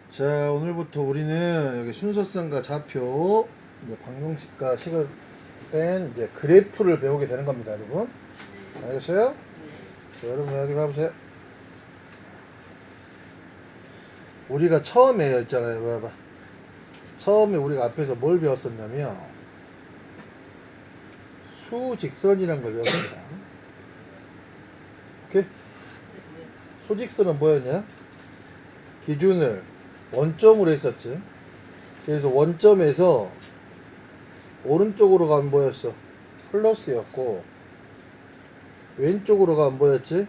자, 오늘부터 우리는 여기 순서성과 좌표, 이제 방정식과 식을 뺀 이제 그래프를 배우게 되는 겁니다, 여러분. 알겠어요? 자, 여러분 여기 봐보세요. 우리가 처음에 했잖아요. 봐봐. 처음에 우리가 앞에서 뭘 배웠었냐면 수직선이란 걸 배웠습니다. 오케이? 수직선은 뭐였냐? 기준을 원점으로 했었지. 그래서 원점에서 오른쪽으로 가면 뭐였어? 플러스였고, 왼쪽으로 가면 뭐였지?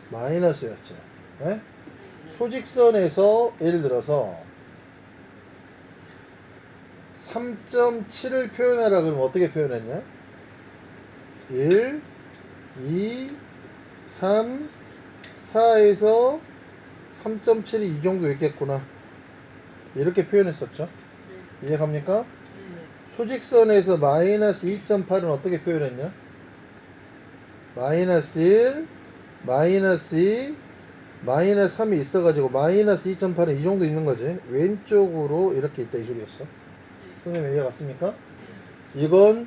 마이너스였지. 네? 수직선에서 예를 들어서 3.7을 표현하라 그러면 어떻게 표현했냐? 1, 2, 3, 4에서 3.7이 이 정도 있겠구나. 이렇게 표현했었죠. 이해갑니까? 수직선에서 마이너스 2.8은 어떻게 표현했냐? 마이너스 1, 마이너스 2, 마이너스 3이 있어가지고 마이너스 2.8은 이 정도 있는 거지. 왼쪽으로 이렇게 있다 이 소리였어. 선생님 이해 갔습니까? 이건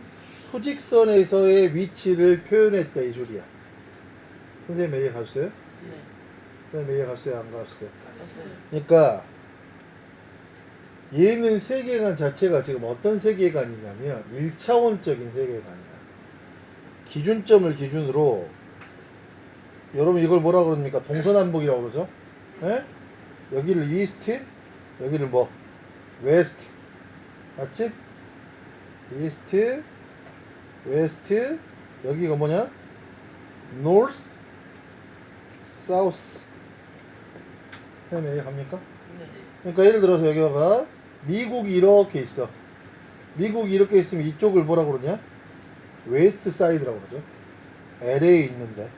수직선에서의 위치를 표현했다 이 소리야. 선생님 이해 갔어요? 선생님 이해 갔어요? 안 갔어요? 그러니까 얘는 세계관 자체가 지금 어떤 세계관이냐면 1차원적인 세계관이야. 기준점을 기준으로 여러분 이걸 뭐라 그럽니까? 동서남북이라고 그러죠? 예? 여기를 이스트, 여기를 뭐? 웨스트. 맞지? 이스트, 웨스트, 여기가 뭐냐? 노스, 사우스. 선생님 이해갑니까? 그러니까 예를 들어서 여기 봐봐. 미국이 이렇게 있어. 미국이 이렇게 있으면 이쪽을 뭐라 그러냐? 웨스트 사이드라고 그러죠. LA 있는데.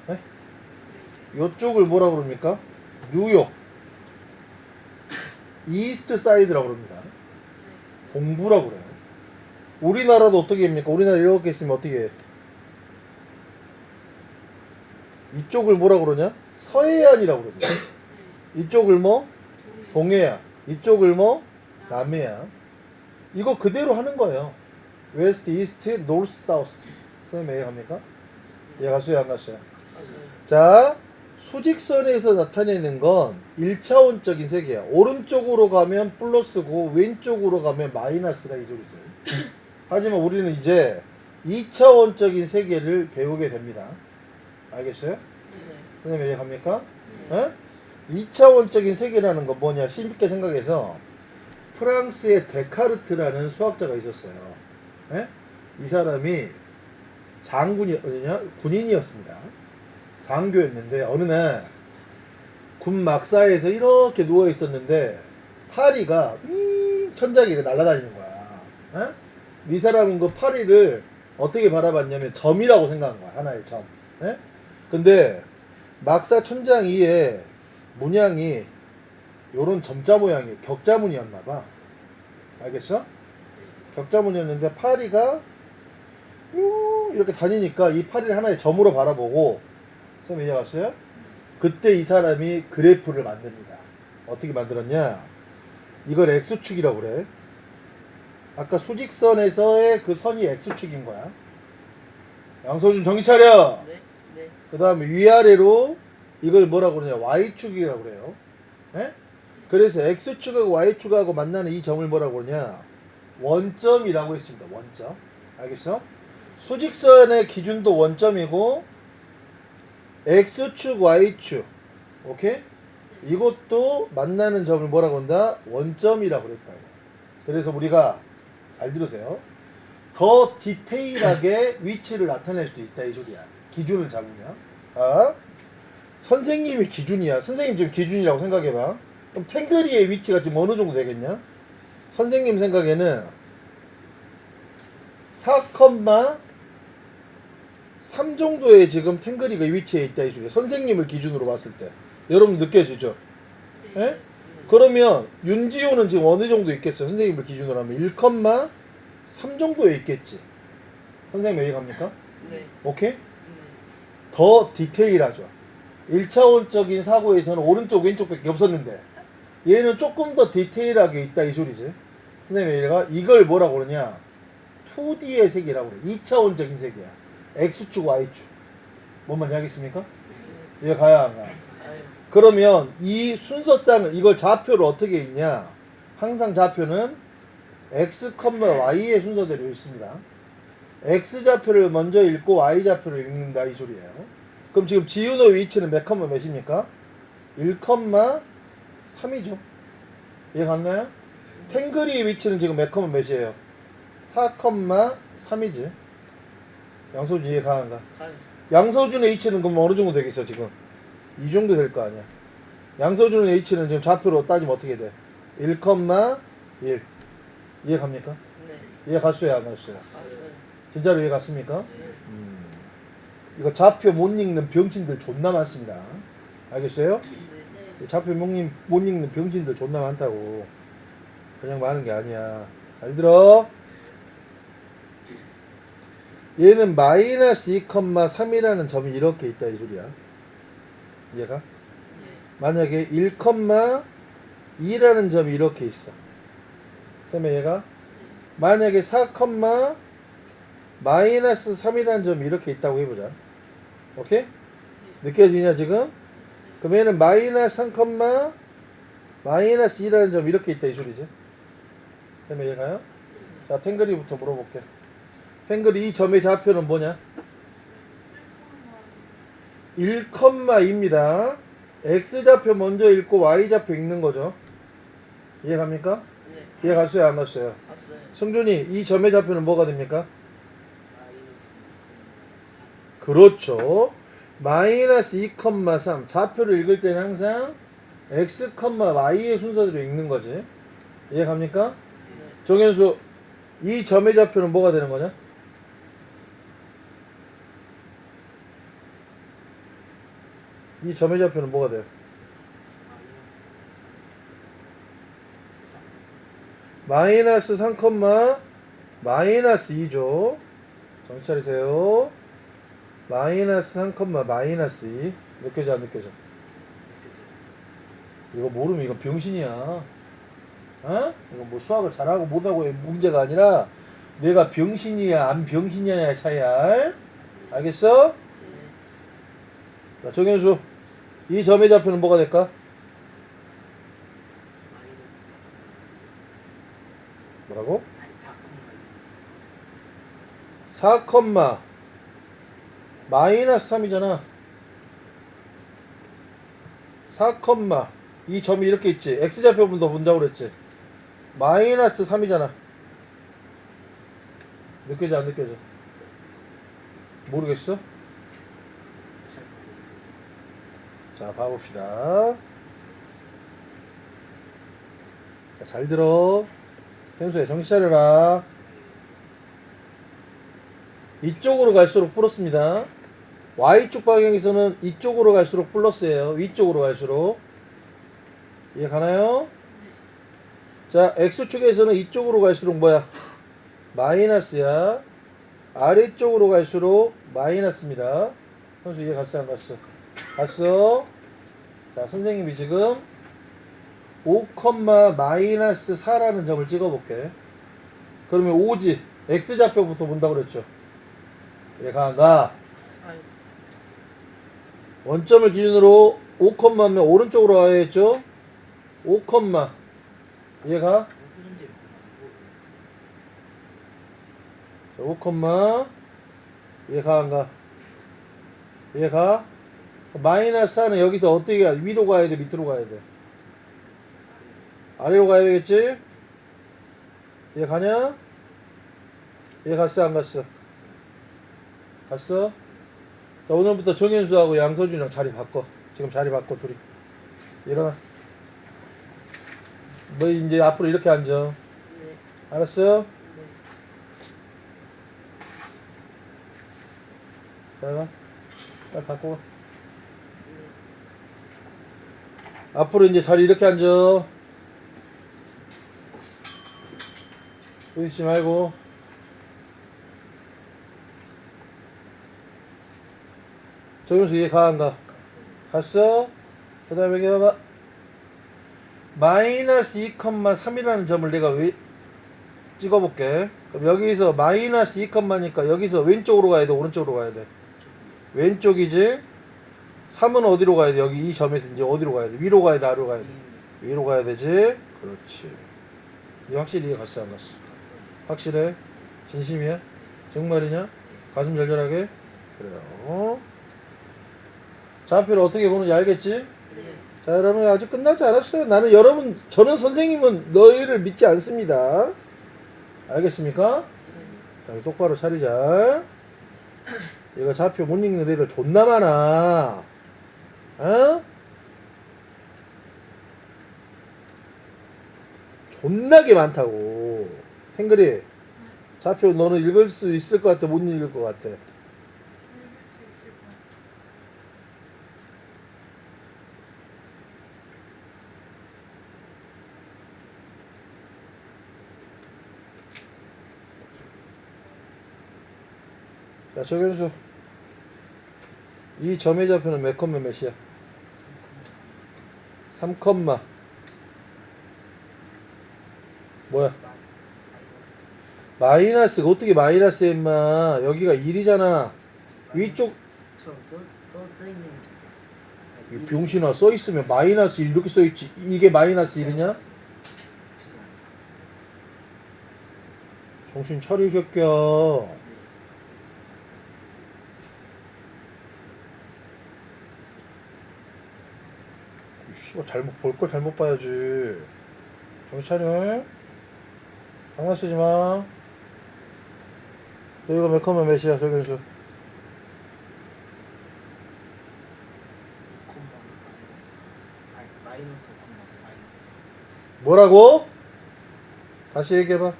네? 이쪽을 뭐라 그럽니까? 뉴욕. 이스트 사이드라고 그럽니다. 동부라고 그래요. 우리나라도 어떻게 합니까? 우리나라 이렇게 있으면 어떻게 해? 이쪽을 뭐라 그러냐? 서해안이라고 그러죠. 이쪽을 뭐? 동해안. 이쪽을 뭐? 남해안. 이거 그대로 하는 거예요. 웨스트, 이스트, 노스, 사우스. 선생님 이해갑니까? 이해갔어요? 안 갔어요? 자, 수직선에서 나타내는 건 1차원적인 세계야. 오른쪽으로 가면 플러스고 왼쪽으로 가면 마이너스다 이 소리죠. 하지만 우리는 이제 2차원적인 세계를 배우게 됩니다. 알겠어요? 선생님 이해갑니까? 네. 2차원적인 세계라는 건 뭐냐? 쉽게 생각해서 프랑스의 데카르트라는 수학자가 있었어요. 네? 이 사람이 군인이었습니다. 장교였는데 어느 날 군 막사에서 이렇게 누워 있었는데 파리가 천장에 이렇게 날아다니는 거야. 에? 이 사람은 그 파리를 어떻게 바라봤냐면 점이라고 생각한 거야. 하나의 점. 에? 근데 막사 천장 위에 문양이 요런 점자 모양이에요. 격자문이었나 봐. 알겠어? 격자문이었는데 파리가 이렇게 다니니까 이 파리를 하나의 점으로 바라보고 선생님 이해갔어요? 그때 이 사람이 그래프를 만듭니다. 어떻게 만들었냐? 이걸 X축이라고 그래. 아까 수직선에서의 그 선이 X축인 거야. 양소준 정신 차려. 네. 그 다음에 위아래로 이걸 뭐라고 그러냐? Y축이라고 그래요. 네? 그래서 X축하고 Y축하고 만나는 이 점을 뭐라고 그러냐? 원점이라고 했습니다. 원점. 알겠어? 수직선의 기준도 원점이고 X축, Y축. 오케이? 이것도 만나는 점을 뭐라고 한다? 원점이라고 그랬다고. 그래서 우리가 잘 들으세요. 더 디테일하게 위치를 나타낼 수 있다 이 소리야. 기준을 잡으면. 아? 선생님이 기준이야. 선생님 지금 기준이라고 생각해봐. 그럼 탱글이의 위치가 지금 어느 정도 되겠냐? 선생님 생각에는 4,3 정도의 지금 탱글이가 위치해 있다 이 소리야. 선생님을 기준으로 봤을 때. 여러분 느껴지죠? 예? 그러면 윤지호는 지금 어느 정도 있겠어요? 선생님을 기준으로 하면 1,3 정도에 있겠지. 선생님 여기 갑니까? 네. 오케이? 네. 더 디테일하죠. 1차원적인 사고에서는 오른쪽 왼쪽밖에 없었는데 얘는 조금 더 디테일하게 있다 이 소리지. 선생님이 얘가 이걸 뭐라고 그러냐 2D의 세계라고 그래. 2차원적인 세계야. X축 Y축 뭔 말인지 알겠습니까? 얘 가야 안 가? 그러면 이 순서상을 이걸 좌표를 어떻게 읽냐 항상 좌표는 X, Y의 순서대로 읽습니다. X 좌표를 먼저 읽고 Y 좌표를 읽는다 이 소리예요. 그럼 지금 지윤의 위치는 몇 컴마 몇입니까? 1,3이죠. 이해 갔나요? 탱글이의 위치는 지금 몇 컴마 몇이에요? 4,3이지. 양소준 이해 가는가? 양소준의 위치는 그럼 어느 정도 되겠어 지금? 이 정도 될 거 아니야. 양소준의 위치는 지금 좌표로 따지면 어떻게 돼? 1,1 이해 갑니까? 네. 이해 갔어요 안 갔어요? 네. 진짜로 이해 갔습니까? 네. 이거 좌표 못 읽는 병신들 존나 많습니다. 알겠어요? 네. 좌표 못 읽는 병신들 존나 많다고. 그냥 많은 게 아니야. 잘 들어. 얘는 마이너스 2,3이라는 점이 이렇게 있다 이 소리야. 이해가? 네. 만약에 1,2라는 점이 이렇게 있어. 쌤의 얘가 만약에 4, 마이너스 3이라는 점이 이렇게 있다고 해보자. 오케이? 느껴지냐 지금? 그럼 얘는 마이너스 3, 마이너스 2라는 점이 이렇게 있다 이 소리지. 쌤의 얘가요? 자 탱글이부터 물어볼게. 탱글이 이 점의 좌표는 뭐냐? 1,2입니다. X좌표 먼저 읽고 Y좌표 읽는 거죠. 이해 갑니까? 네. 이해 갔어요 안 갔어요? 갔어요. 승준이 이 점의 좌표는 뭐가 됩니까? 그렇죠. 마이너스 2,3 좌표를 읽을 때는 항상 X, Y의 순서대로 읽는 거지. 이해 갑니까? 네. 정현수 이 점의 좌표는 뭐가 되는 거냐? 이 점의 좌표는 뭐가 돼요? 마이너스 3, 마이너스 2죠. 정신 차리세요. 마이너스 3, 마이너스 2. 느껴져 안 느껴져? 이거 모르면 이거 병신이야. 어? 이거 뭐 수학을 잘하고 못하고의 문제가 아니라 내가 병신이야 안 병신이냐의 차이야. 알겠어? 자, 정현수 이 점의 좌표는 뭐가 될까? 뭐라고? 4, 마이너스 3이잖아. 4, 이 점이 이렇게 있지. X좌표분 더 본다고 그랬지. 마이너스 3이잖아. 느껴져 안 느껴져? 모르겠어? 자 봐봅시다. 자, 잘 들어. 현수야 정신 차려라. 이쪽으로 갈수록 플러스입니다. Y축 방향에서는 이쪽으로 갈수록 플러스예요. 위쪽으로 갈수록. 이해 가나요? 자 X축에서는 이쪽으로 갈수록 뭐야? 마이너스야. 아래쪽으로 갈수록 마이너스입니다. 현수 이해 갔어 안 갔어? 갔어. 자 선생님이 지금 5, 마이너스 4라는 점을 찍어볼게. 그러면 5지. X좌표부터 본다고 그랬죠. 얘가 안 가. 원점을 기준으로 5컴마면 오른쪽으로 가야겠죠. 5컴마 얘가 5컴마 얘가 안 가. 얘가 마이너스 4는 여기서 어떻게 가? 위로 가야 돼 밑으로 가야 돼? 아래로 가야 되겠지? 얘 가냐? 얘 갔어 안 갔어? 갔어? 자 오늘부터 정현수하고 양서준이랑 자리 바꿔. 지금 자리 바꿔 둘이. 일어나. 너 이제 앞으로 이렇게 앉아. 네. 알았어? 네. 자 가. 빨리 갖고 가. 네. 앞으로 이제 자리 이렇게 앉아. 부딪히지 말고. 정현수 이해 가 안 가? 갔어? 그 다음에 여기 봐봐. 마이너스 2,3이라는 점을 내가 찍어볼게. 그럼 여기서 마이너스 2,니까 여기서 왼쪽으로 가야 돼? 오른쪽으로 가야 돼? 왼쪽이지? 3은 어디로 가야 돼? 여기 이 점에서 이제 어디로 가야 돼? 위로 가야 돼? 아래로 가야 돼? 위로 가야 되지? 그렇지. 이제 확실히 이해 갔어? 안 갔어? 확실해? 진심이야? 정말이냐? 가슴 절절하게? 그래요. 좌표를 어떻게 보는지 알겠지? 네. 자, 여러분 아직 끝나지 않았어요. 저는 선생님은 너희를 믿지 않습니다. 알겠습니까? 자, 똑바로 차리자. 얘가 좌표 못 읽는 애들 존나 많아. 어? 존나게 많다고. 탱글이 좌표 너는 읽을 수 있을 것 같아? 못 읽을 것 같아? 자, 정현수. 이 점의 좌표는 몇 컴마 몇이야? 3 컴마. 뭐야? 마이너스가 어떻게 마이너스야 임마. 여기가 1이잖아. 위쪽 써 있는 이 병신아 써있으면 마이너스 1 이렇게 써있지. 이게 마이너스 1이냐? 정신 차려 이 새끼야. 씨발 잘못 볼 걸 잘못 봐야지. 정신 차려. 장난치지 마. 여기가 몇 컴마 몇이야 정현수? 마이너스 뭐라고? 다시 얘기해봐.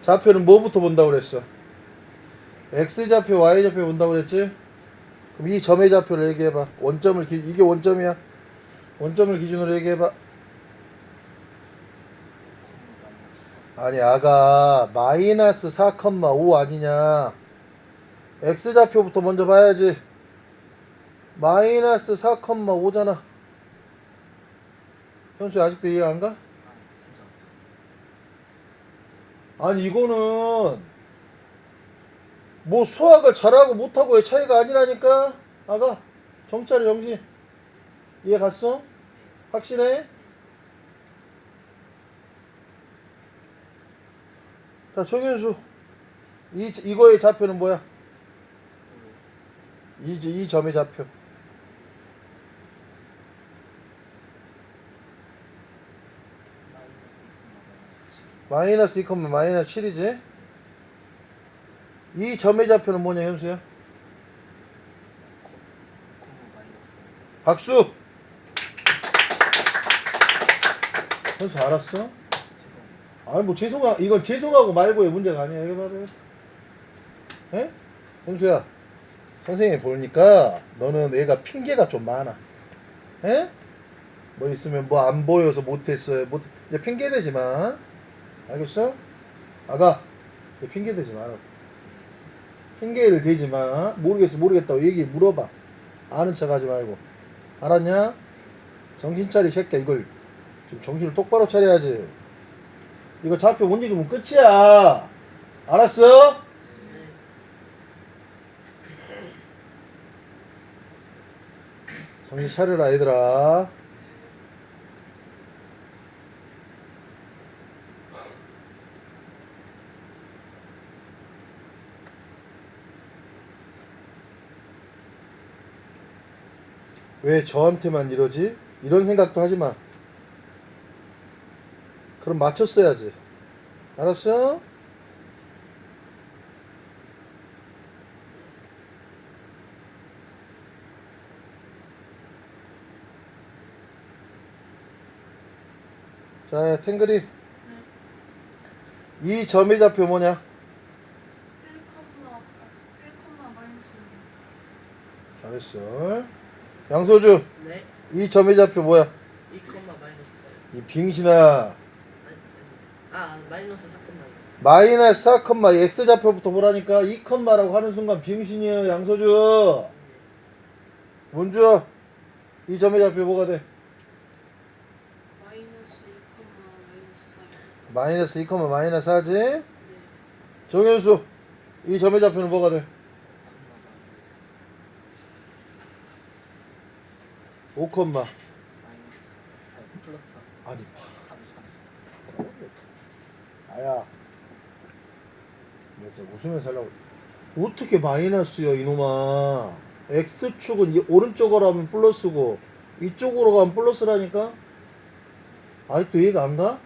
좌표는 뭐부터 본다고 그랬어? X좌표, Y좌표 본다고 그랬지? 그럼 이 점의 좌표를 얘기해봐. 이게 원점이야. 원점을 기준으로 얘기해봐. 아니, 아가, 마이너스 4,5 아니냐. X좌표부터 먼저 봐야지. 마이너스 4,5잖아. 현수 아직도 이해 안 가? 아니, 이거는 뭐 수학을 잘하고 못하고의 차이가 아니라니까. 아가 정찰이 정신 이해 갔어? 확실해? 자 정현수 이거의 좌표는 뭐야? 이 점의 좌표 마이너스 2, 마이너스 7이지? 이 점의 좌표는 뭐냐 현수야? 박수! 현수 알았어? 아니 뭐 이건 죄송하고 말고의 문제가 아니야. 여기 봐봐. 에? 현수야 선생님이 보니까 너는 애가 핑계가 좀 많아. 에? 뭐 있으면 뭐 안 보여서 못했어요. 이제 핑계 대지 마. 알겠어? 아가 이제 핑계 대지 마라. 핑계를 대지 마. 모르겠다고 물어봐. 아는 척 하지 말고. 알았냐? 정신 차리 새끼야. 이걸 좀 정신을 똑바로 차려야지. 이거 좌표 못 읽으면 끝이야. 알았어? 정신 차려라 얘들아. 왜 저한테만 이러지? 이런 생각도 하지 마. 그럼 맞췄어야지. 알았어? 자, 탱글이. 이 점의 좌표 뭐냐? 1, 마이너스 잘했어. 양소주. 네. 이 점의 좌표 뭐야? 2, 마이너스 이 빙신아. 마이너스 4, 마이너스 4, X 좌표부터 보라니까 2, 라고 하는 순간 빙신이에요, 양소주. 문주야, 이 점의 좌표 뭐가 돼? 마이너스 2, 마이너스 2, 마이너스 4지? 네. 정현수, 이 점의 좌표는 뭐가 돼? 5, 마이너스 아니 플러스 아니 3 아야, 내가 진짜 웃으면서 하려고. 어떻게 마이너스야 이놈아. X축은 오른쪽으로 하면 플러스고 이쪽으로 가면 플러스라니까. 아직도 이해가 안 가?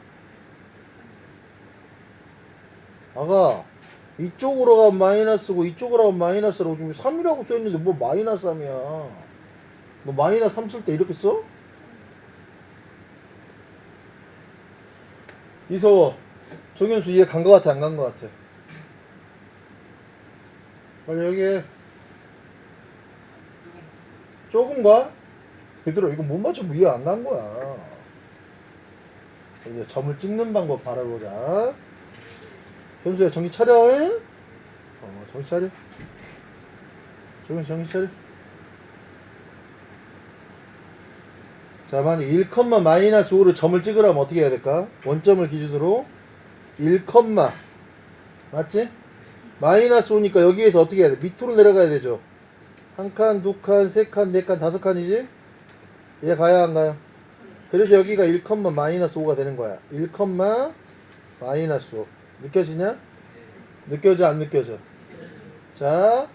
아가, 이쪽으로 가면 마이너스고 이쪽으로 가면 마이너스라고. 지금 3이라고 써있는데 뭐 마이너스 3이야. 너 마이너스 3 쓸 때 이렇게 써? 이서워, 정현수 이해 간 거 같아 안 간 거 같아? 빨리 여기 조금 가? 얘들아 이거 못 맞추면 이해 안 간 거야. 이제 점을 찍는 방법 바라보자. 현수야 정신 차려. 잉? 정신 차려. 정신 차려. 자, 만약 1, 마이너스 5를 점을 찍으려면 어떻게 해야 될까? 원점을 기준으로 1, 맞지? 마이너스 5니까 여기에서 어떻게 해야 돼? 밑으로 내려가야 되죠. 한 칸, 두 칸, 세 칸, 네 칸, 다섯 칸이지? 이제 가야 안 가요? 그래서 여기가 1, 마이너스 5가 되는 거야. 1, 마이너스 5. 느껴지냐? 느껴져 안 느껴져? 자,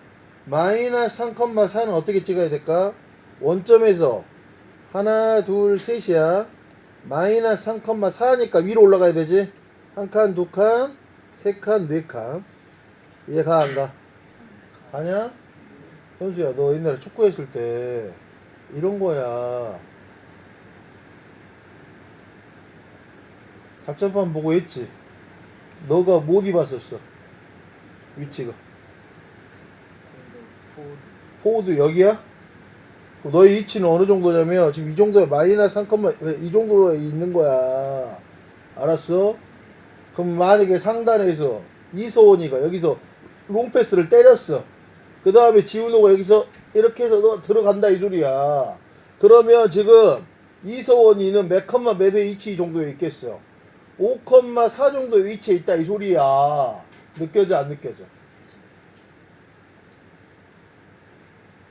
마이너스 3, 4는 어떻게 찍어야 될까? 원점에서 하나, 둘, 셋이야. 마이너스 3, 4니까 위로 올라가야 되지? 한 칸, 두 칸, 세 칸, 네 칸. 이해 가, 안 가? 가냐? 현수야, 너 옛날에 축구했을 때 이런 거야. 작전판 보고 했지? 너가 못 입었었어. 위치가. 포워드 포워드 여기야? 그럼 너의 위치는 어느 정도냐면 지금 이 정도에 마이너스 3, 이 정도에 있는 거야. 알았어? 그럼 만약에 상단에서 이소원이가 여기서 롱패스를 때렸어. 그 다음에 지훈호가 여기서 이렇게 해서 너 들어간다 이 소리야. 그러면 지금 이소원이는 몇 위치 정도에 있겠어? 5,4 정도의 위치에 있다 이 소리야. 느껴져 안 느껴져?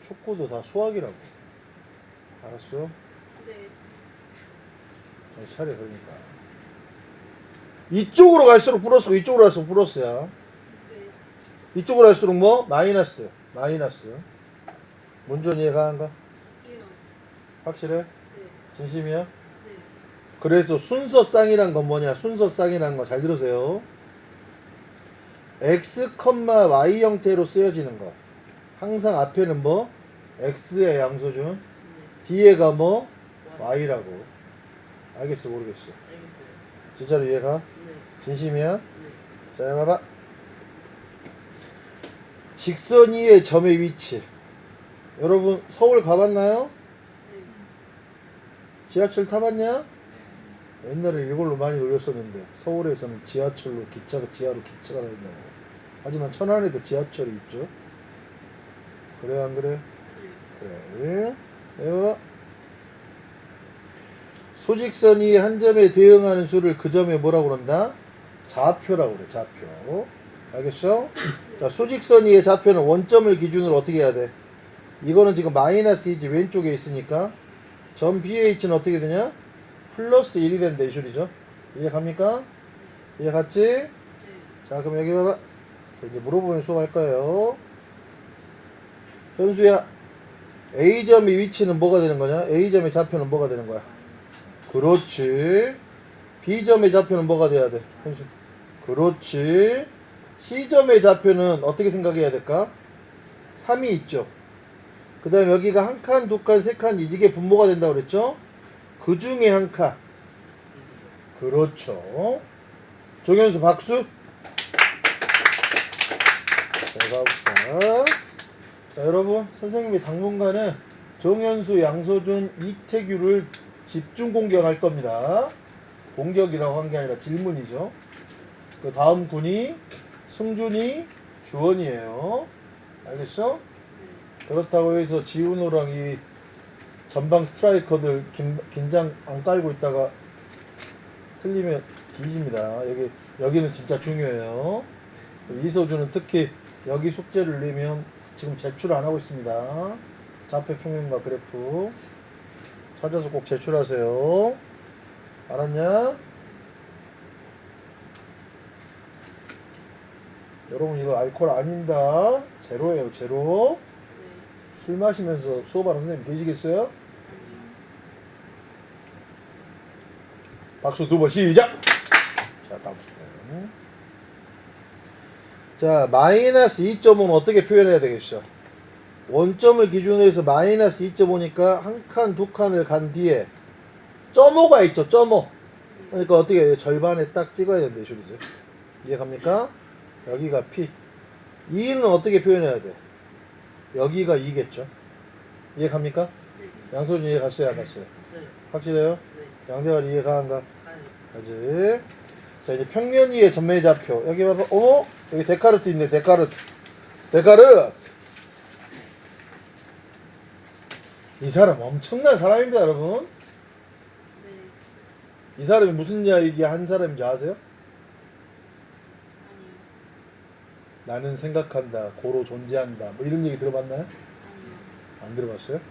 축구도 다 수학이라고. 알았어? 네. 정신 차려. 그러니까 이쪽으로 갈수록 플러스고 이쪽으로 갈수록 플러스야. 네. 이쪽으로 갈수록 뭐? 마이너스. 문전 이해가 안 가? 이요. 확실해? 네. 진심이야? 네. 그래서 순서쌍이란 건 뭐냐? 순서쌍이란 거 잘 들으세요. x, y 형태로 쓰여지는 거. 항상 앞에는 뭐? x의 양수준. 네. 뒤에가 뭐? 와요. y라고. 알겠어 모르겠어? 알겠어요. 진짜로 이해가? 네. 진심이야? 네. 자 봐봐. 직선 위의 점의 위치. 여러분 서울 가봤나요? 네. 지하철 타봤냐? 옛날에 이걸로 많이 놀렸었는데 서울에서는 지하로 기차가 다닌다고. 하지만 천안에도 지하철이 있죠. 그래 안 그래? 그래요. 그래. 배워. 소직선이 한 점에 대응하는 수를 그 점에 뭐라고 그런다? 좌표라고 그래. 좌표. 알겠어? 자, 소직선 위의 좌표는 원점을 기준으로 어떻게 해야 돼? 이거는 지금 마이너스 2지 왼쪽에 있으니까 점 BH는 어떻게 되냐? 플러스 1이 된다 이 소리죠. 이해 갑니까? 이해 갔지? 네. 자 그럼 여기 봐봐. 자, 이제 물어보면 수업할 거예요. 현수야, A점의 위치는 뭐가 되는 거냐? A점의 좌표는 뭐가 되는 거야? 그렇지. B점의 좌표는 뭐가 돼야 돼? 현수. 그렇지. C점의 좌표는 어떻게 생각해야 될까? 3이 있죠. 그 다음에 여기가 한 칸, 두 칸, 세 칸 이게 분모가 된다고 그랬죠? 그 중에 한 칸. 그렇죠. 정현수 박수. 자, 가봅시다. 자, 여러분, 선생님이 당분간은 정현수, 양서준, 이태규를 집중 공격할 겁니다. 공격이라고 한 게 아니라 질문이죠. 그 다음 군이 승준이, 주원이에요. 알겠어? 네. 그렇다고 해서 지훈호랑 이 전방 스트라이커들 긴장 안 깔고 있다가 틀리면 뒤집니다. 여기는 진짜 중요해요. 이소주는 특히 여기 숙제를 내면 지금 제출 안 하고 있습니다. 좌표 평면과 그래프 찾아서 꼭 제출하세요. 알았냐? 여러분 이거 알코올 아닙니다. 제로예요, 제로. 네. 술 마시면서 수업하는 선생님 계시겠어요? 아니요. 박수 2번 시작! 자, 다음 주세요. 자, 마이너스 2.5는 어떻게 표현해야 되겠죠? 원점을 기준으로 해서 마이너스 2.5니까 한 칸, 두 칸을 간 뒤에 점오가 있죠, 점오. 그러니까 어떻게 해요? 절반에 딱 찍어야 된다, 이 소리죠. 이해갑니까? 여기가 P. 2는 어떻게 표현해야 돼? 여기가 2겠죠. 이해갑니까? 네. 양손이 이해갔어요, 안 갔어요? 했어요. 확실해요? 네. 양대가 이해가 안 가? 가요. 가지. 자, 이제 평면 위의 전매좌표. 여기 봐봐. 어머? 여기 데카르트 있네, 데카르트. 데카르트! 이 사람 엄청난 사람입니다, 여러분. 네. 이 사람이 무슨 이야기 한 사람인지 아세요? 아니요. 나는 생각한다, 고로 존재한다. 뭐 이런 얘기 들어봤나요? 아니요. 안 들어봤어요? 네.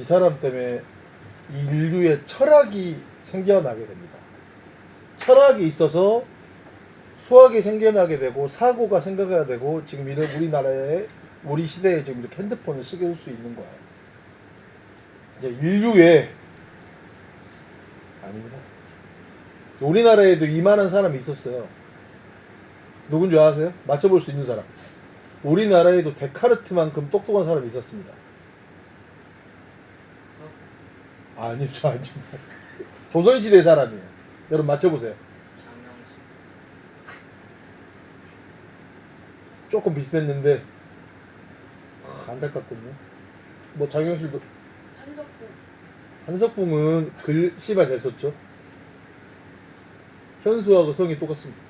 이 사람 때문에 이 인류의 철학이 생겨나게 됩니다. 철학이 있어서 수학이 생겨나게 되고 사고가 생겨나게 되고 지금 이런 우리 시대에 지금 이렇게 핸드폰을 쓰게 할 수 있는 거예요. 이제 인류의 아닙니다. 우리나라에도 이만한 사람이 있었어요. 누군지 아세요? 맞춰볼 수 있는 사람. 우리나라에도 데카르트만큼 똑똑한 사람이 있었습니다. 아니요, 저 아니죠. 조선시대 사람이에요. 여러분 맞춰보세요. 장영식. 조금 비슷했는데 안타깝군요. 뭐 장영실도 한석봉. 한석봉은 글씨만 잘 썼죠. 현수하고 성이 똑같습니다.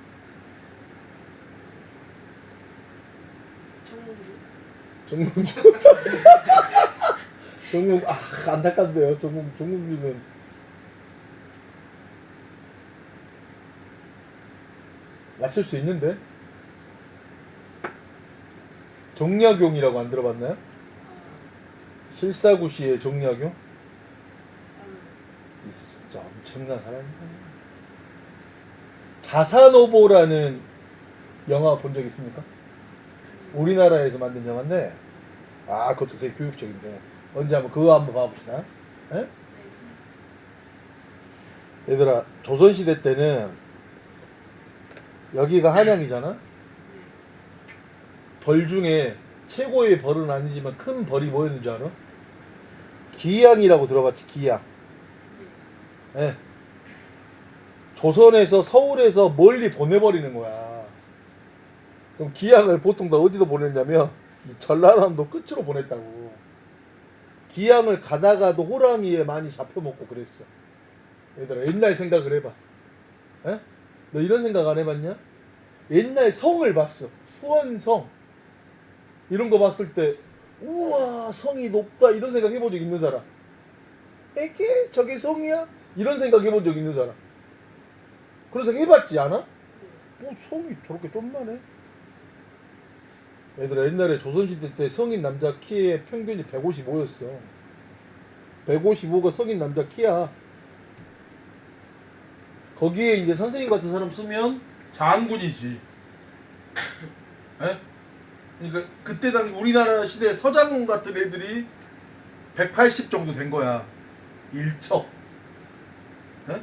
정몽주. 정몽주. 안타깝네요. 정몽주는 맞출 수 있는데. 정약용이라고 안 들어봤나요? 아, 실사구시의 정약용? 알아요. 이 진짜 엄청난 사람이다. 자산오보라는 영화 본 적 있습니까? 아니요. 우리나라에서 만든 영화인데 그것도 되게 교육적인데 언제 한번 그거 한번 봐봅시다. 예? 네. 얘들아, 조선시대 때는 여기가 한양이잖아. 네. 벌 중에 최고의 벌은 아니지만 큰 벌이 뭐였는 줄 알아? 기양이라고 들어봤지? 기양. 네. 예. 조선에서 서울에서 멀리 보내버리는 거야. 그럼 기양을 보통 다 어디서 보냈냐면 이 전라남도 끝으로 보냈다고. 기양을 가다가도 호랑이에 많이 잡혀먹고 그랬어. 얘들아, 옛날 생각을 해봐. 에? 너 이런 생각 안 해봤냐? 옛날 성을 봤어. 수원성. 이런 거 봤을 때 우와, 성이 높다 이런 생각 해본 적 있는 사람? 에게? 저게 성이야? 이런 생각 해본 적 있는 사람? 그런 생각 해봤지 않아? 네. 성이 저렇게 좀만해? 얘들아, 옛날에 조선시대 때 성인 남자 키의 평균이 155였어. 155가 성인 남자 키야. 거기에 이제 선생님 같은 사람 쓰면 장군이지. 에? 그러니까 그때 당 우리나라 시대 서장군 같은 애들이 180 정도 된 거야. 일척. 에? 네.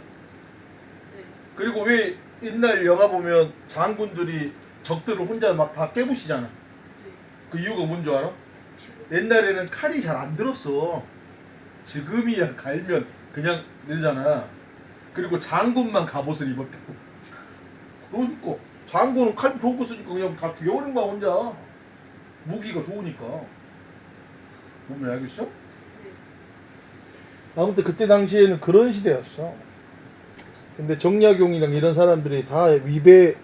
그리고 왜 옛날 영화 보면 장군들이 적들을 혼자 막 다 깨부시잖아. 네. 그 이유가 뭔 줄 알아? 지금. 옛날에는 칼이 잘 안 들었어. 지금이야 갈면 그냥 내잖아. 그리고 장군만 갑옷을 입었다고. 그러니까 장군은 칼 좋은 거 쓰니까 그냥 다 죽여버린 거야 혼자. 무기가 좋으니까. 뭔지 알겠어? 네. 아무튼 그때 당시에는 그런 시대였어. 근데 정약용이랑 이런 사람들이 다 위배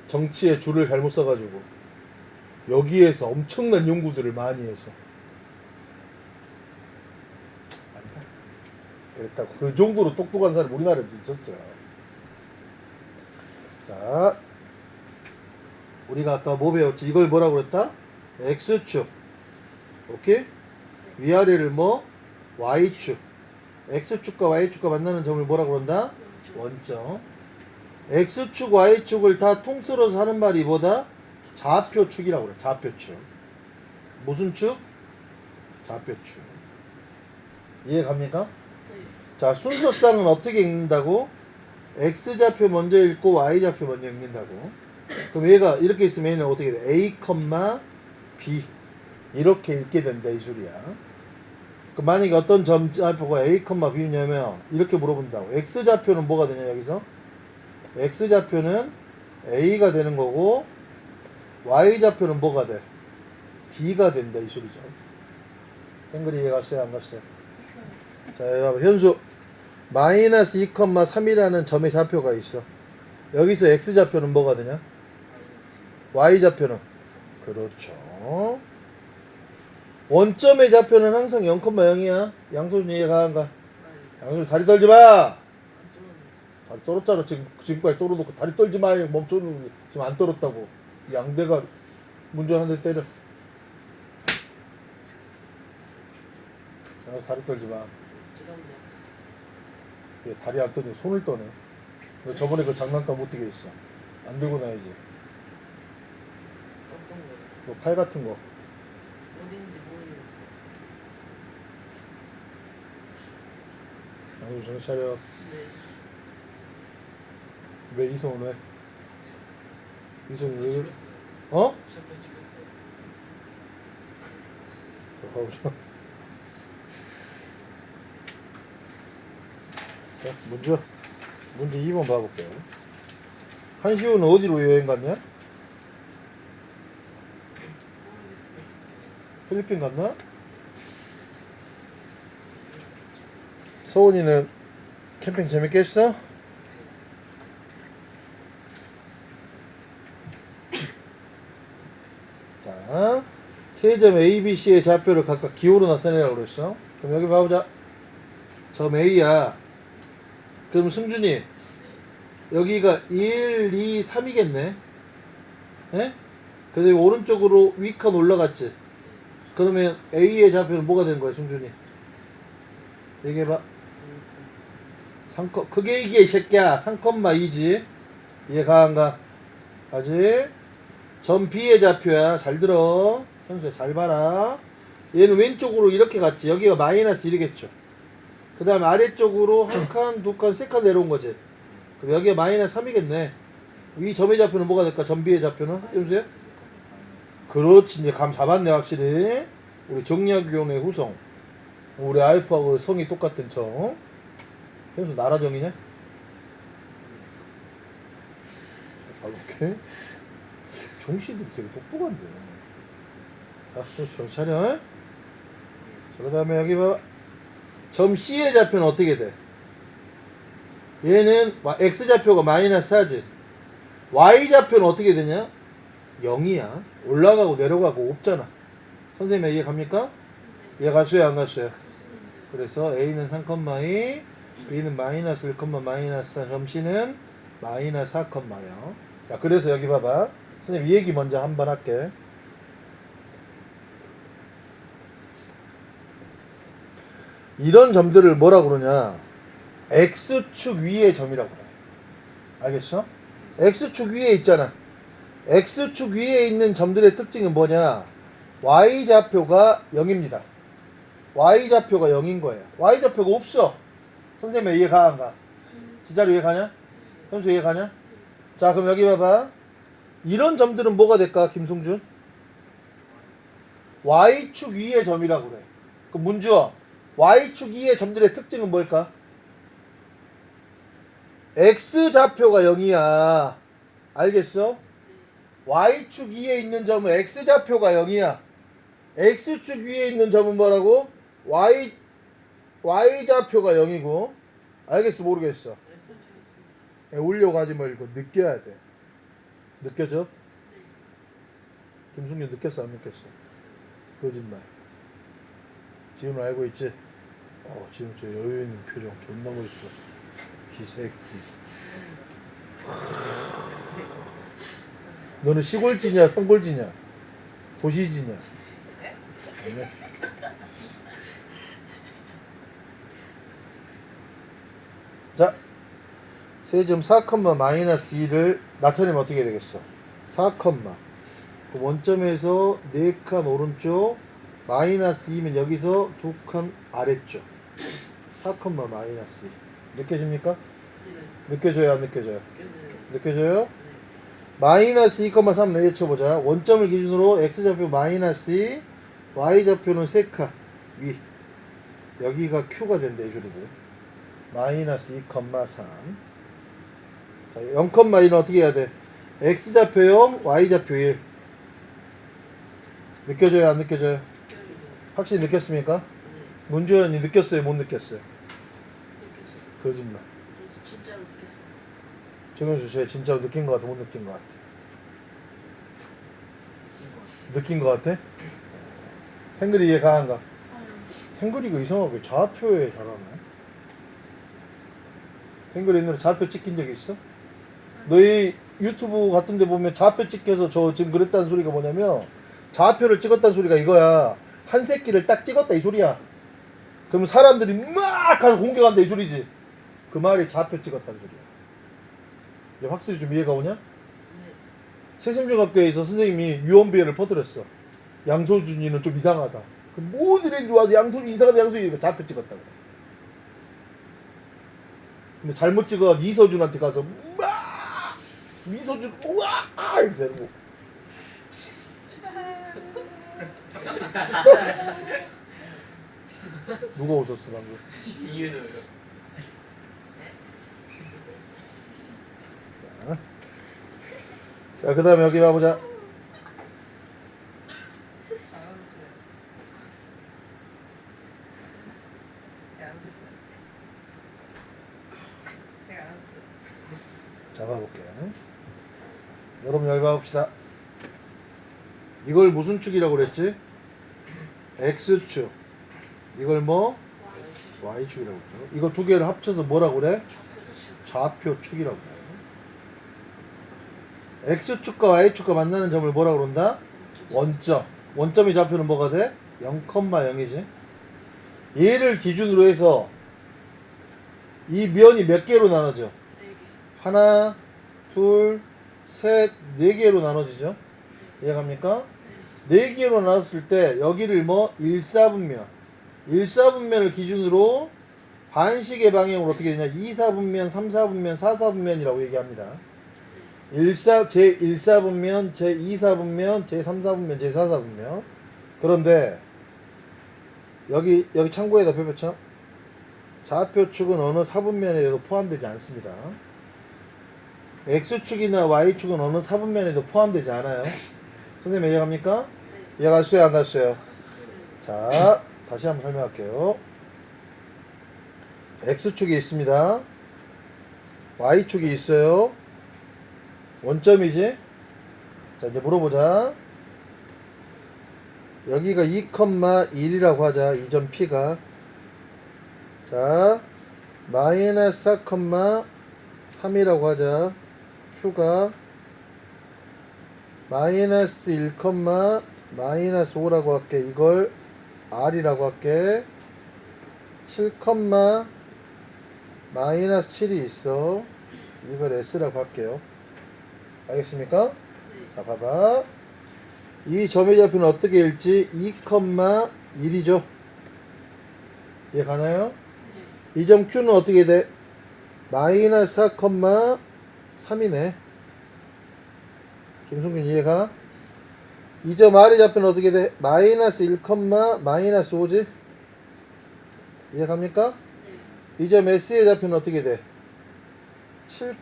정치에 줄을 잘못 써가지고 여기에서 엄청난 연구들을 많이 해서 그랬다고. 그 정도로 똑똑한 사람이 우리나라에도 있었어요. 자, 우리가 아까 뭐 배웠지? 이걸 뭐라고 그랬다? X축. 오케이? 위아래를 뭐? Y축. X축과 Y축과 만나는 점을 뭐라고 그런다? 원점. X축, Y축을 다 통틀어서 하는 말이 뭐다? 좌표축이라고 그래. 좌표축. 무슨 축? 좌표축. 이해 갑니까? 네. 자, 순서상은 어떻게 읽는다고? X좌표 먼저 읽고 Y좌표 먼저 읽는다고. 그럼 얘가 이렇게 있으면 얘는 어떻게 돼? A, B 이렇게 읽게 된다 이 소리야. 그럼 만약에 어떤 점좌표가 A, B냐면 이렇게 물어본다고. X좌표는 뭐가 되냐 여기서? X좌표는 A가 되는 거고 Y좌표는 뭐가 돼? B가 된다 이 소리죠. 땡글이 이해 갔어요 안 갔어요? 자 여기 봐봐. 현수 마이너스 2,3이라는 점의 좌표가 있어. 여기서 X좌표는 뭐가 되냐? Y좌표는? 그렇죠. 원점의 좌표는 항상 0,0이야. 양소준 이해 가한가? 양소준 다리 떨지 마! 안 떨었는데. 다리 떨었잖아. 지금까지 떨어놓고 다리 떨지 마. 멈춰놓고 지금 안 떨었다고. 양대가 문전 한 대 때려. 다리 떨지 마. 죄송합니다. 얘 다리 안 떠니 손을 떠네. 너 저번에 그 장난감 어떻게 했어? 안 들고 다니지? 어떤 거요? 뭐 팔 같은 거. 어딘지 모르겠어요. 양수 정신 차려. 네. 왜 이성은 왜? 이성은 왜? 그래? 찍었어요. 어? 잠깐 찍었어요. 가보자. 자, 문제 2번 봐볼게요. 한시우는 어디로 여행 갔냐? 모르겠어요. 필리핀 갔나? 서훈이는 캠핑 재밌게 했어? 자, 세 점 A, B, C의 좌표를 각각 기호로 나타내라고 그랬어. 그럼 여기 봐보자. 점 A야. 그럼 승준이 여기가 1, 2, 3이겠네. 예? 그래서 오른쪽으로 위칸 올라갔지. 그러면 A의 좌표는 뭐가 되는 거야, 승준이? 얘기해봐. 3, 크게 얘기해, 이 새끼야. 3,2지. 이해 가, 안 가? 가지? 점 B의 좌표야. 잘 들어. 현수야, 잘 봐라. 얘는 왼쪽으로 이렇게 갔지. 여기가 마이너스 1이겠죠. 그 다음에 아래쪽으로 한 칸, 두 칸, 세 칸 내려온 거지. 그럼 여기가 마이너스 3이겠네. 위 점의 좌표는 뭐가 될까? 점 B의 좌표는? 현수야? 그렇지. 이제 감 잡았네, 확실히. 우리 정약위원회 후성. 우리 아이프하고 성이 똑같은 청. 현수 나라정이냐? 가볼게. 정신들이 되게 똑똑한데. 자, 현수 정신 차려. 자, 그 다음에 여기 봐. 점 C의 좌표는 어떻게 돼? 얘는 X좌표가 마이너스 4지. Y좌표는 어떻게 되냐? 0이야. 올라가고 내려가고 없잖아. 선생님 이해 갑니까? 이해 갔어요 안 갔어요? 그래서 A는 3,2, B는 마이너스 1, 마이너스 4, 점 C는 마이너스 4,0. 자, 그래서 여기 봐봐. 선생님 이 얘기 먼저 한번 할게. 이런 점들을 뭐라 그러냐? X축 위의 점이라고 그래. 알겠어? X축 위에 있잖아. X축 위에 있는 점들의 특징은 뭐냐? Y좌표가 0입니다. Y좌표가 0인 거예요. Y좌표가 없어. 선생님 이해 가, 안 가? 진짜로 이해 가냐? 현수 이해 가냐? 자, 그럼 여기 봐봐. 이런 점들은 뭐가 될까, 김승준? Y축 위의 점이라고 그래. 그럼 문주어, Y축 위의 점들의 특징은 뭘까? X좌표가 0이야. 알겠어? Y축 위에 있는 점은 X좌표가 0이야. X축 위에 있는 점은 뭐라고? Y좌표가 0이고. 알겠어? 모르겠어? 올려가지 말고 느껴야 돼. 느껴져? 김승규 느꼈어? 안 느꼈어? 거짓말. 지금 알고 있지? 지금 저 여유 있는 표정 존나 멋있어. 기새끼. 너는 시골지냐 성골지냐 도시지냐? 아니야. 자, 세점 4, 마이너스 2를 나타내면 어떻게 되겠어? 4, 그 원점에서 4칸 오른쪽 마이너스 2면 여기서 2칸 아래쪽 4, 마이너스 2 느껴집니까? 네. 느껴져요 안 느껴져요? 느껴져요. 느껴져요? 네. 마이너스 2,3 내려쳐보자. 원점을 기준으로 x좌표 마이너스 2, y좌표는 3칸 위. 여기가 q가 된다 이 소리지. 마이너스 2,3. 자, 0,1은 어떻게 해야 돼? x좌표 0, y좌표 1. 느껴져요 안 느껴져요? 느껴져요. 확실히 느꼈습니까? 네. 문주현이 느꼈어요 못 느꼈어요? 느꼈어요. 거짓말. 저도 진짜로 느꼈어요. 정현수 씨 진짜로 느낀 것 같아 못 느낀 것 같아? 이거 느낀 것 같아? 탱글이 이해 가한가? 탱글이가 이상하게 좌표에 잘하네. 탱글이 옛날에 좌표 찍힌 적 있어? 너희 유튜브 같은 데 보면 좌표 찍혀서 저 지금 그랬다는 소리가 뭐냐면 좌표를 찍었다는 소리가 이거야. 한 새끼를 딱 찍었다 이 소리야. 그러면 사람들이 막 가서 공격한다 이 소리지. 그 말이 좌표 찍었다는 소리야. 이제 확실히 좀 이해가 오냐? 네. 세심중학교에서 선생님이 유언비어를 퍼뜨렸어. 양소준이는 좀 이상하다. 그럼 모든 애들이 와서 양소준 이상하다 양소준 이거 좌표 찍었다고. 근데 잘못 찍어 이서준한테 가서 막 이서준 우와 이러면서 이러고. 누가 웃었어 방금? 진유도요. 자, 그 다음에 여기 봐보자. 잘하셨어요. 잘하셨어요. 제가 알았어요. 잡아볼게. 여러분 여기 봐봅시다. 이걸 무슨 축이라고 그랬지? X축. 이걸 뭐? Y축이라고 그랬죠. 이거 두 개를 합쳐서 뭐라고 그래? 좌표축이라고 그래. X축과 Y축과 만나는 점을 뭐라고 그런다? 원점. 원점의 좌표는 뭐가 돼? 0,0이지. 얘를 기준으로 해서 이 면이 몇 개로 나눠져? 네 개. 하나, 둘, 셋, 네 개로 나눠지죠. 이해갑니까? 네 개로 나눴을 때 여기를 뭐 1사분면 1사분면을 기준으로 반식의 방향으로 어떻게 되냐 2사분면, 3사분면, 4사분면이라고 얘기합니다. 제1사분면, 제2사분면, 제3사분면, 제4사분면. 그런데 여기 참고에다 표표쳐. 좌표축은 어느 사분면에도 포함되지 않습니다. X축이나 Y축은 어느 사분면에도 포함되지 않아요. 선생님 이해갑니까? 네. 이해갔어요 안 갔어요? 자 다시 한번 설명할게요. X축이 있습니다. Y축이 있어요. 원점이지? 자 이제 물어보자. 여기가 2,1이라고 하자. 이 점 P가 자 마이너스 4,3이라고 하자. Q가 마이너스 1, 마이너스 5라고 할게. 이걸 R이라고 할게. 7, 마이너스 7이 있어. 이걸 S라고 할게요. 알겠습니까? 네. 자, 봐봐. 이 점의 좌표는 어떻게 읽지? 2,1이죠. 이해 가나요? 네. 이 점 Q는 어떻게 돼? 마이너스 4,3이네. 김성균 이해가? 이 점 R의 좌표는 어떻게 돼? 마이너스 1, 마이너스 5지? 이해갑니까? 네. 이 점 S의 좌표는 어떻게 돼? 7,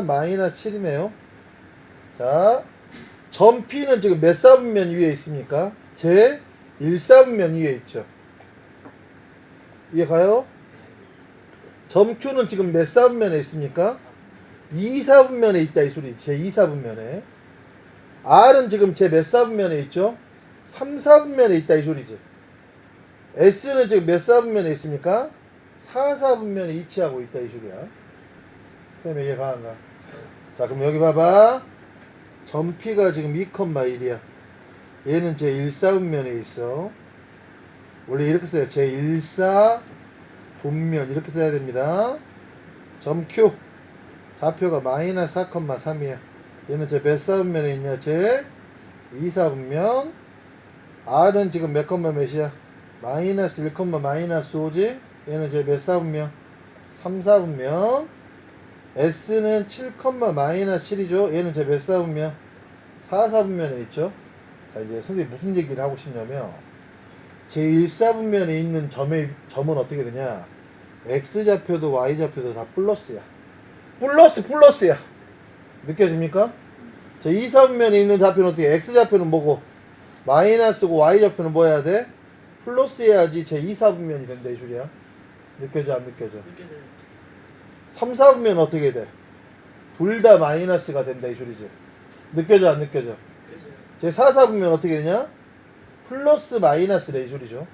마이너스 7이네요. 자, 점 P는 지금 몇 사분면 위에 있습니까? 제 1사분면 위에 있죠. 이해가요? 점 Q는 지금 몇 사분면에 있습니까? 2사분면에 있다 이 소리. 제 2사분면에. R은 지금 제 몇 사분면에 있죠? 3사분면에 있다 이 소리지. S는 지금 몇 사분면에 있습니까? 4사분면에 위치하고 있다 이 소리야. 선생님 이해 가는가? 자 그럼 여기 봐봐. 점 P가 지금 2,1이야. 얘는 제 1사분면에 있어. 원래 이렇게 써야 제 1사 분면 이렇게 써야 됩니다. 점 Q 좌표가 마이너스 4,3이야. 얘는 제 몇 사분면에 있냐? 제 2사분면. R은 지금 몇 컴마 몇이야? 마이너스 1, 마이너스 5지? 얘는 제 몇 사분면? 3사분면. S는 7, 마이너스 7이죠? 얘는 제 몇 사분면? 4사분면에 있죠? 자, 이제 선생님이 무슨 얘기를 하고 싶냐면, 제 1사분면에 있는 점은 어떻게 되냐? X좌표도 Y좌표도 다 플러스야. 플러스야. 느껴집니까? 제 2사분면에 있는 좌표는 어떻게? X좌표는 뭐고? 마이너스고 Y좌표는 뭐 해야 돼? 플러스 해야지 제 2사분면이 된다 이 소리야. 느껴져 안 느껴져? 느껴져요. 3사분면 어떻게 돼? 둘 다 마이너스가 된다 이 소리지. 느껴져 안 느껴져? 느껴져요. 제 4사분면 어떻게 되냐? 플러스 마이너스래 이 소리죠.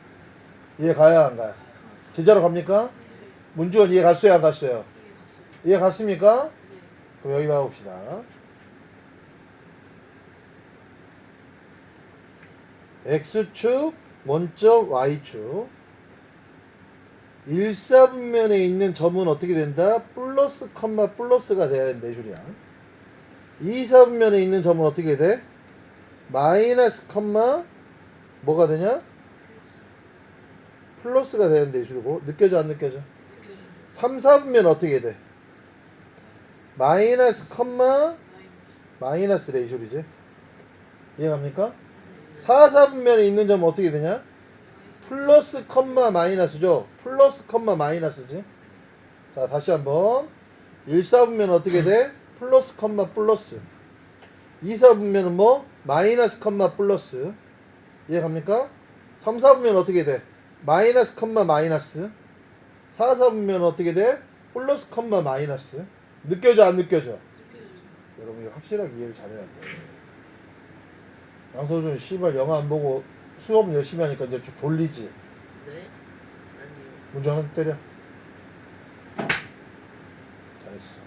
이해 가야 안 가요? 제자로 갑니까? 문주원 이해 갔어요 안 갔어요? 이해 갔습니까? 그럼 여기 봐봅시다. X축, 원점 Y축. 1사분면에 있는 점은 어떻게 된다? 플러스, 플러스가 돼야 된다 이 소리야. 2사분면에 있는 점은 어떻게 돼? 마이너스, 뭐가 되냐? 플러스가 돼야 된다 이 소리고. 느껴져 안 느껴져? 3사분면 어떻게 돼? 마이너스, 마이너스래 이 소리지. 이해갑니까? 4사분면에 있는 점은 어떻게 되냐? 플러스, 마이너스죠. 플러스, 마이너스지. 자 다시 한번. 1사분면 어떻게 돼? 플러스, 플러스. 2사분면은 뭐? 마이너스, 플러스. 이해갑니까? 3사분면 어떻게 돼? 마이너스, 마이너스. 4사분면 어떻게 돼? 플러스, 마이너스. 느껴져 안 느껴져? 여러분 이거 확실하게 이해를 잘해야 돼. 양서준 씨발 영화 안 보고 수업 열심히 하니까 이제 좀 졸리지? 네? 아니요. 문제 하나 때려. 잘했어.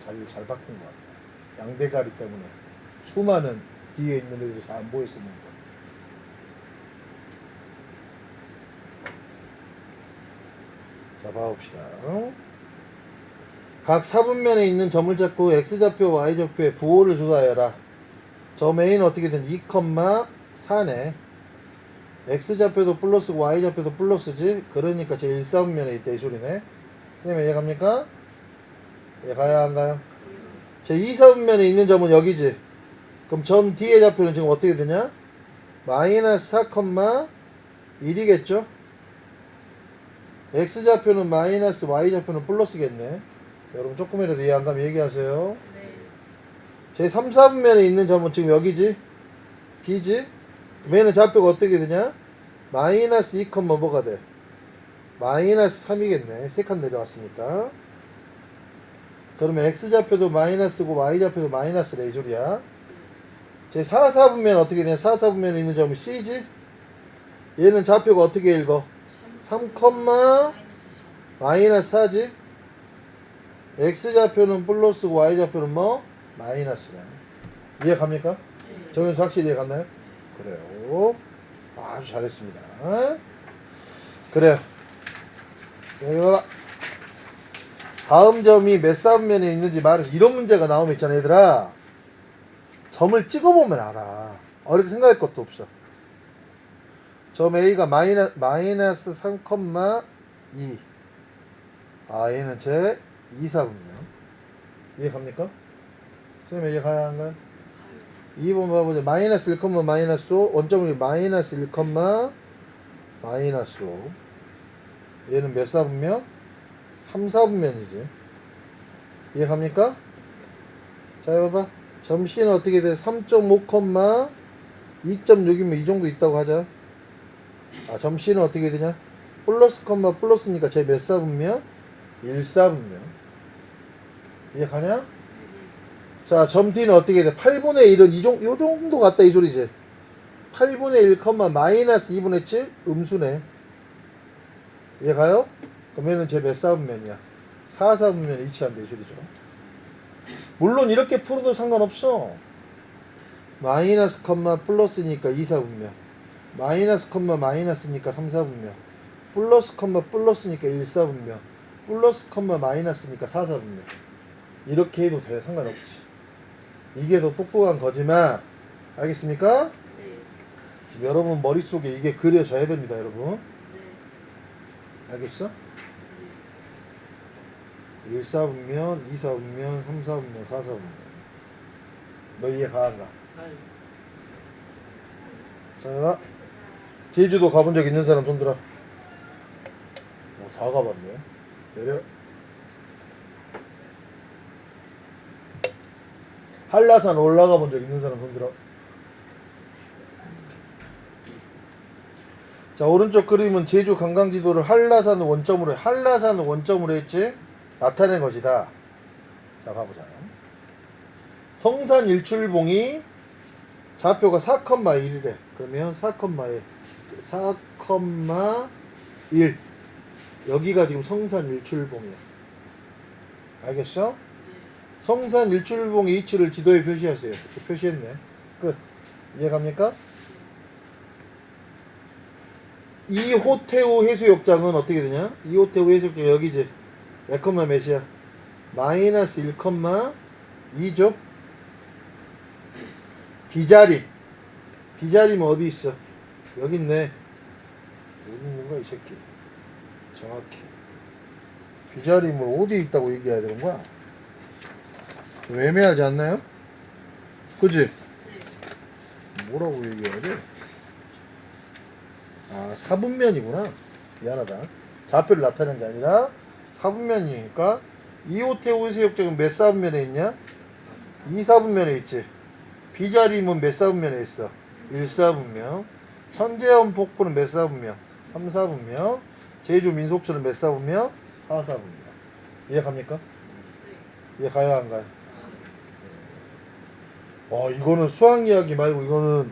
자리를 잘 바꾼 것 같아. 양대가리 때문에 수많은 뒤에 있는 애들이 잘 안 보였었는 거야. 자 봐봅시다. 각 사분면에 있는 점을 잡고 X좌표, Y좌표의 부호를 조사해라. 점 A는 어떻게 된 2,4네. X좌표도 플러스고 Y좌표도 플러스지. 그러니까 제 1사분면에 있다 이 소리네. 선생님 이해갑니까? 이해 가야 안 가요? 제 2사분면에 있는 점은 여기지. 그럼 점 D의 좌표는 지금 어떻게 되냐? 마이너스 4,1이겠죠? X좌표는 마이너스, Y좌표는 플러스겠네. 여러분 조금이라도 이해 안 가면 얘기하세요. 네. 제 3, 4분면에 있는 점은 지금 여기지? B지? 얘는 좌표가 어떻게 되냐? 마이너스 2, 뭐가 돼? 마이너스 3이겠네. 3칸 내려왔으니까. 그러면 X좌표도 마이너스고 Y좌표도 마이너스래 이 소리야. 제 4, 4분면 어떻게 되냐? 4, 4분면에 있는 점은 C지? 얘는 좌표가 어떻게 읽어? 3, 마이너스 4지? X좌표는 플러스고 Y좌표는 뭐? 마이너스네. 이해 갑니까? 정현수 확실히 이해 갔나요? 그래요. 아주 잘했습니다. 그래요. 여기 봐봐. 다음 점이 몇 사분면에 있는지 말해서 이런 문제가 나오면 있잖아 얘들아. 점을 찍어보면 알아. 어렵게 생각할 것도 없어. 점 A가 마이너스 3,2. 아 얘는 제 2사분면. 이해 갑니까? 선생님 이해 가야 한가요? 2번 봐보자. 마이너스 1, 마이너스 5. 원점이 마이너스 1, 마이너스 5. 얘는 몇 사분면? 3사분면이지. 이해 갑니까? 자, 해봐봐. 점 C는 어떻게 돼? 3.5, 2.6이면 이 정도 있다고 하자. 아, 점 C는 어떻게 되냐? 플러스, 플러스니까 제 몇 사분면? 1사분면. 이해 가냐? 자, 점 D는 어떻게 돼? 8분의 1은 요 정도 같다 이 소리지. 8분의 1, 마이너스 2분의 7? 음수네. 이해 가요? 그러면은 제 몇 사분면이야? 4 사분면에 위치한다 이 소리죠. 물론 이렇게 풀어도 상관없어. 마이너스 컴마 플러스니까 2 사분면, 마이너스 컴마 마이너스니까 3 사분면, 플러스 컴마 플러스니까 1 사분면, 플러스 컴마 마이너스니까 4 사분면. 이렇게 해도 돼. 상관없지. 이게 더 똑똑한 거지만 알겠습니까? 네. 지금 여러분 머릿속에 이게 그려져야 됩니다 여러분. 네. 알겠어? 1 사분면, 2 사분면, 3 사분면, 4 사분면. 너 이해 가안가? 아유. 자, 제주도 가본 적 있는 사람 손 들어. 다 가봤네. 내려. 한라산 올라가 본 적 있는 사람 손 들어. 자, 오른쪽 그림은 제주 관광지도를 한라산을 원점으로 했지? 나타낸 것이다. 자, 봐보자. 성산 일출봉이 좌표가 4,1이래. 그러면 4,1. 4,1. 여기가 지금 성산 일출봉이야. 알겠어? 성산 일출봉의 위치를 지도에 표시하세요. 이렇게 표시했네. 끝. 이해갑니까? 이호태우 해수욕장은 어떻게 되냐? 이호태우 해수욕장 여기지. 몇 컴마 몇이야? 마이너스 1 컴마 2죠? 비자림. 비자림은 어디 있어? 여기 있네. 어디 있는 거야 이 새끼. 정확히. 비자림을 어디 있다고 얘기해야 되는 거야? 좀 애매하지 않나요? 그치? 뭐라고 얘기해야 돼? 아, 사분면이구나. 미안하다. 좌표를 나타내는 게 아니라 사분면이니까 이호태우 해수욕장은 몇 사분면에 있냐? 2 사분면에 있지. 비자림은 몇 사분면에 있어? 1 사분면. 천재원 폭포는 몇 사분면? 3 사분면. 제주 민속촌은 몇 사분면? 4 사분면. 이해갑니까? 이해 가야 안 가요? 이거는 수학 이야기 말고 이거는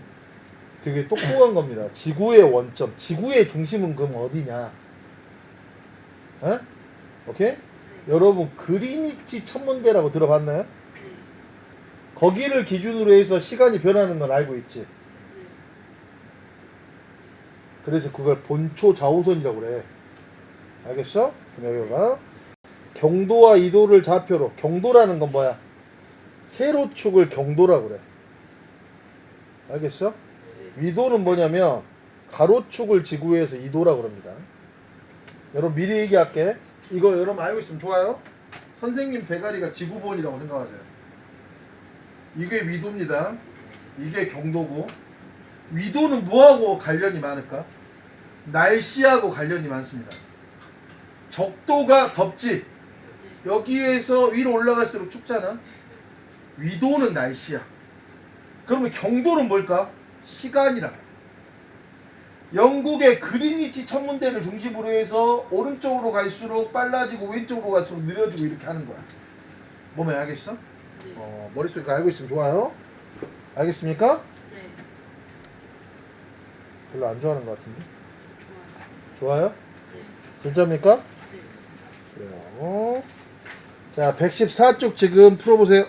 되게 똑똑한 겁니다. 지구의 원점, 지구의 중심은 그럼 어디냐? 에? 오케이? 여러분 그린위치 천문대라고 들어봤나요? 거기를 기준으로 해서 시간이 변하는 건 알고 있지. 그래서 그걸 본초 좌우선이라고 그래. 알겠어? 그럼 여기 봐. 경도와 이도를 좌표로. 경도라는 건 뭐야? 세로축을 경도라고 그래. 알겠어? 위도는 뭐냐면 가로축을 지구에서 이도라고 그럽니다. 여러분 미리 얘기할게. 이거 여러분 알고 있으면 좋아요. 선생님 대가리가 지구본이라고 생각하세요. 이게 위도입니다. 이게 경도고, 위도는 뭐하고 관련이 많을까? 날씨하고 관련이 많습니다. 적도가 덥지. 여기에서 위로 올라갈수록 춥잖아. 위도는 날씨야. 그러면 경도는 뭘까? 시간이라. 영국의 그린위치 천문대를 중심으로 해서 오른쪽으로 갈수록 빨라지고 왼쪽으로 갈수록 느려지고 이렇게 하는 거야. 몸에 알겠어? 머릿속에 알고 있으면 좋아요. 알겠습니까? 네. 별로 안 좋아하는 것 같은데. 좋아요. 좋아요? 네. 진짜입니까? 네. 그래요. 자, 114쪽 지금 풀어보세요.